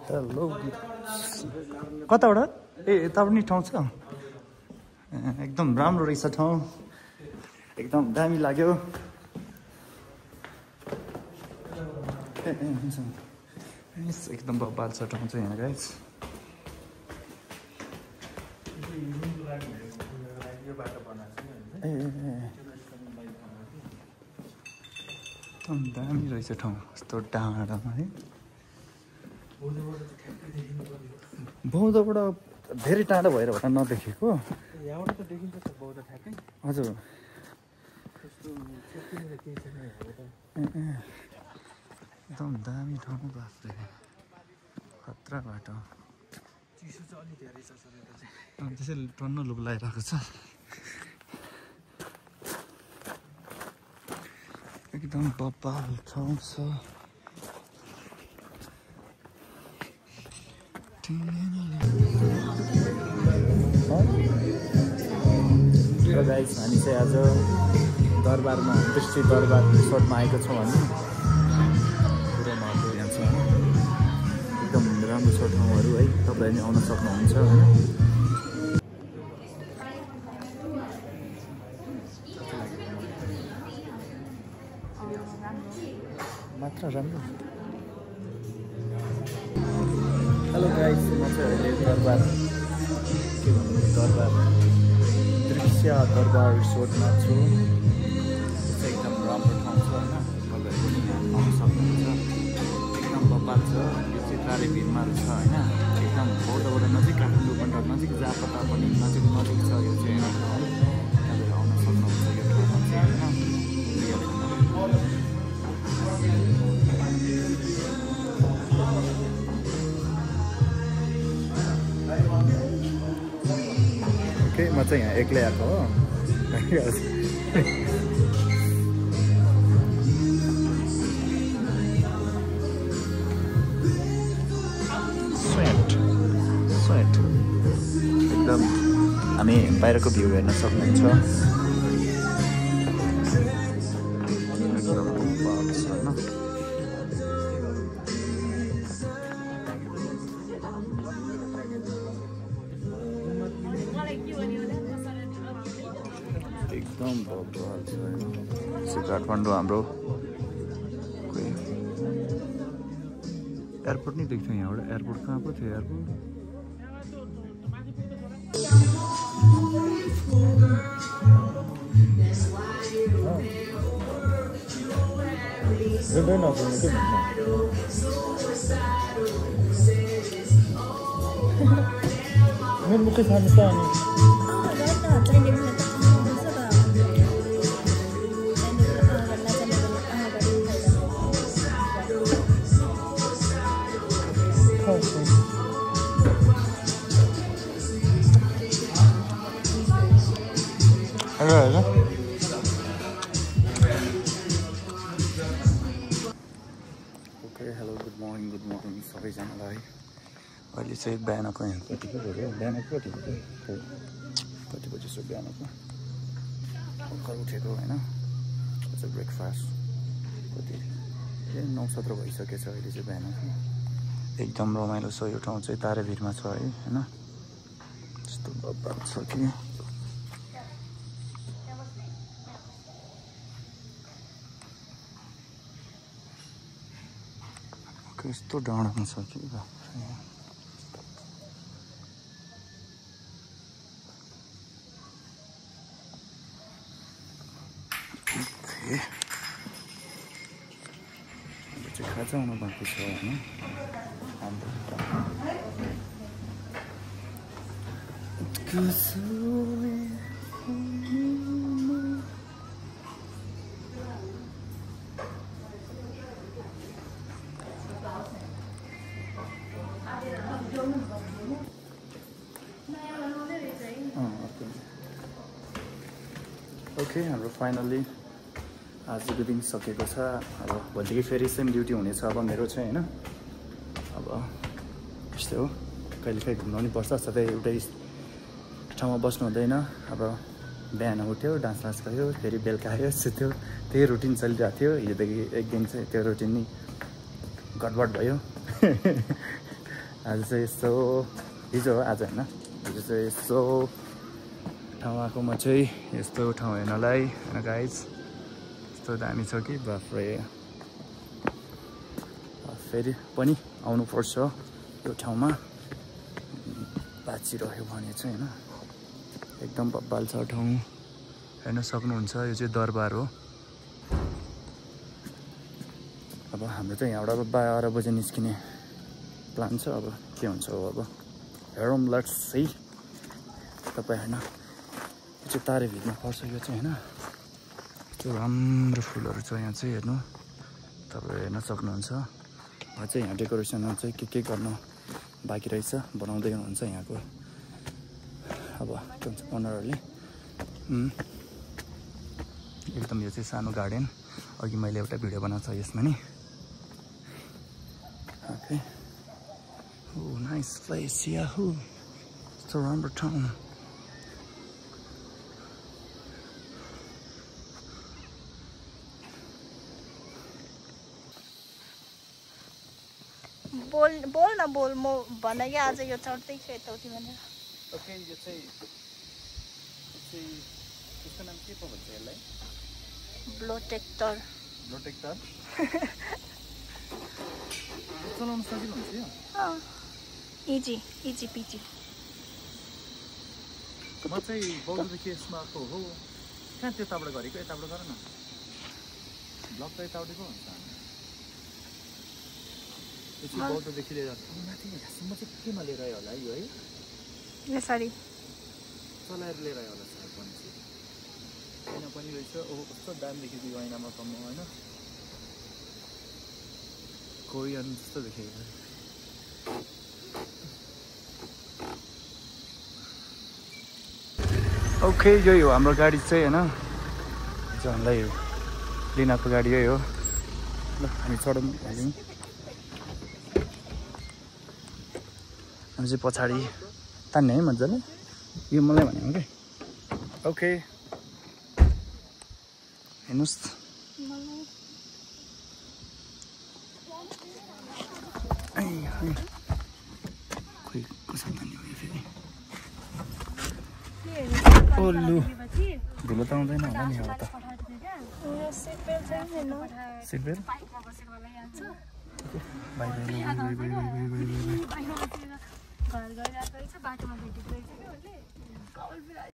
hello कताबाट ए यता पनि ठाउँ छ एकदम राम्रो रहेछ ठाउँ एकदम दामी लाग्यो एकदम बबाल छ ठाउँ चाहिँ यहाँ गाइस एकदम दामी रहेछ ठाउँ यस्तो डाँडामा है बौद्धबाट धेरै टाढा भएर होला नदेखेको यहाँबाट त देखिन्छ त बौद्ध ठ्याक्कै हजुर एकदम दामी ठाउँ बाफ्रे खतरा बाटो चिसो चाहिँ अलि धेरै छ सर यता चाहिँ त्यसैले टन्न लुप लगाइरहेको छ एकदम बबाल ठाउँ छ गाइस हामी चाहिँ आज दरबारमा दृष्टि दरबार रिसोर्टमा आएको छौँ हामी पुरा महत्त्व यहाँ छ एकदम राम्रो छ ठाउँहरू है तपाईँहरूले आउन सक्नुहुन्छ होइन मात्र राम्रो हेलो गाइस म चाहिँ अहिले दरबार के भन्नु दरबार दृश्य दरबार रिसोर्टमा छु एकदम राम्रो ठाउँ छ होइन तपाईँहरू पनि यहाँ आउन सक्नुहुन्छ एकदम बबाल छ यो चाहिँ तारेभिरमा छ होइन एकदम बौद्धबाट नजिक काठमाडौँबाट नजिक जापता पनि नजिक छ यो चाहिँ होइन तपाईँहरू आउन सक्नुहुन्छ यो ठाउँमा चाहिँ होइन ओके म चाहिँ यहाँ एक्लै आएको हो स्वेट एकदम हामी बाहिरको भ्यू हेर्न सक्नुहुन्छ एकदम बबाल छ काठमाडौँ हाम्रो एयरपोर्ट नै देख्थ्यो यहाँबाट एयरपोर्ट कहाँ पो थियो एयरपोर्ट मेरो मुखै खानु त अनि हेलो गुड मर्निङ सबैजनालाई अहिले चाहिँ बिहानको यहाँ कति बजी हो बिहानको कति बजी छ बिहानको भर्खर उठेको होइन अझ ब्रेकफास्ट कति 9:17 भइसकेछ अहिले चाहिँ बिहानको एकदम रमाइलो छ यो ठाउँ चाहिँ तारेभिरमा छ है होइन यस्तो बबाल छ कि यस्तो डाँडामा छ कि चाहिँ खाजा आउनु बाँकी छ होइन हाम्रो ओके हाम्रो फाइनल्ली आजको दिन सकेको छ अब भोलिदेखि फेरि सेम ड्युटी हुनेछ अब मेरो चाहिँ होइन अब यस्तै हो कहिलेकाहीँ घुम्नु पनि पर्छ सधैँ एउटै ठाउँमा बस्नु हुँदैन अब बिहान उठ्यो डान्स गऱ्यो फेरि बेलुका आयो सुत्यो त्यही रुटिन चलिरहेको थियो हिजोदेखि एक दिन चाहिँ त्यो रुटिन नै गडबड भयो आज चाहिँ यस्तो हिजो हो आज होइन हिजो चाहिँ यस्तो ठाउँ आएको म चाहिँ यस्तो ठाउँ हेर्नलाई होइन गाइज यस्तो दामी छ कि बाफ्रे फेरि पनि आउनुपर्छ यो ठाउँमा बाँचिरह्यो भने चाहिँ होइन एकदम बब्बाल छ ठाउँ हेर्न सक्नुहुन्छ यो चाहिँ दरबार हो अब हाम्रो चाहिँ यहाँबाट 12 बजे निस्किने प्लान छ अब के हुन्छ हो अब हेरौँ लेट्स सी तपाईँ होइन यो चाहिँ तारेभिरमा पर्छ यो चाहिँ होइन यस्तो राम्रो फुलहरू छ यहाँ चाहिँ हेर्नु तपाईँ हेर्न सक्नुहुन्छ अझै यहाँ डेकोरेसनमा चाहिँ के गर्नु बाँकी रहेछ बनाउँदै हुनुहुन्छ यहाँको अब के भन्छ ओनरहरूले एकदम यो चाहिँ सानो गार्डन अघि मैले एउटा भिडियो बनाएको छ यसमा नि ओके ओ नाइस प्लेस याहू यस्तो राम्रो ठाउँ बोल म भन कि आज यो चढ्दै छु यताउति भनेर ओके यो चाहिँ त्यसको नाम के पो भन्छ यसलाई ब्लोटेक्टर चलाउन सजिलो हुन्छ यो इजी पिजी म चाहिँ बौद्धदेखि यसमा आएको हो कहाँ त्यताबाट गरेको यताबाट गर न ब्लक त यताबाटै पो हुन्छ यो चाहिँ बौद्धदेखि लिएर माथि यहाँसम्म चाहिँ केमा लिएर आयो होला यो है यसरी चलाएर लिएर आयो होला सर पनि ऐना पनि रहेछ ओहो कस्तो दाम देखेको यो ऐनामा कम होइन कोरियन जस्तो देखेको ओके यही हो हाम्रो गाडी चाहिँ होइन हामीलाई लिन आएको गाडी यही हो ल हामी चढौँ हामी चाहिँ पछाडि तान्ने है मजाले यो मलाई भन्यो कि ओके हेर्नुहोस् खोइ कसरी तान्ने भयो फेरि ओल्लु धुलो त आउँदैन होला नि अब त सिट बेल्ट बाई घर गइरहेको रहेछ बाटोमा भेटेको रहेछ कि उसले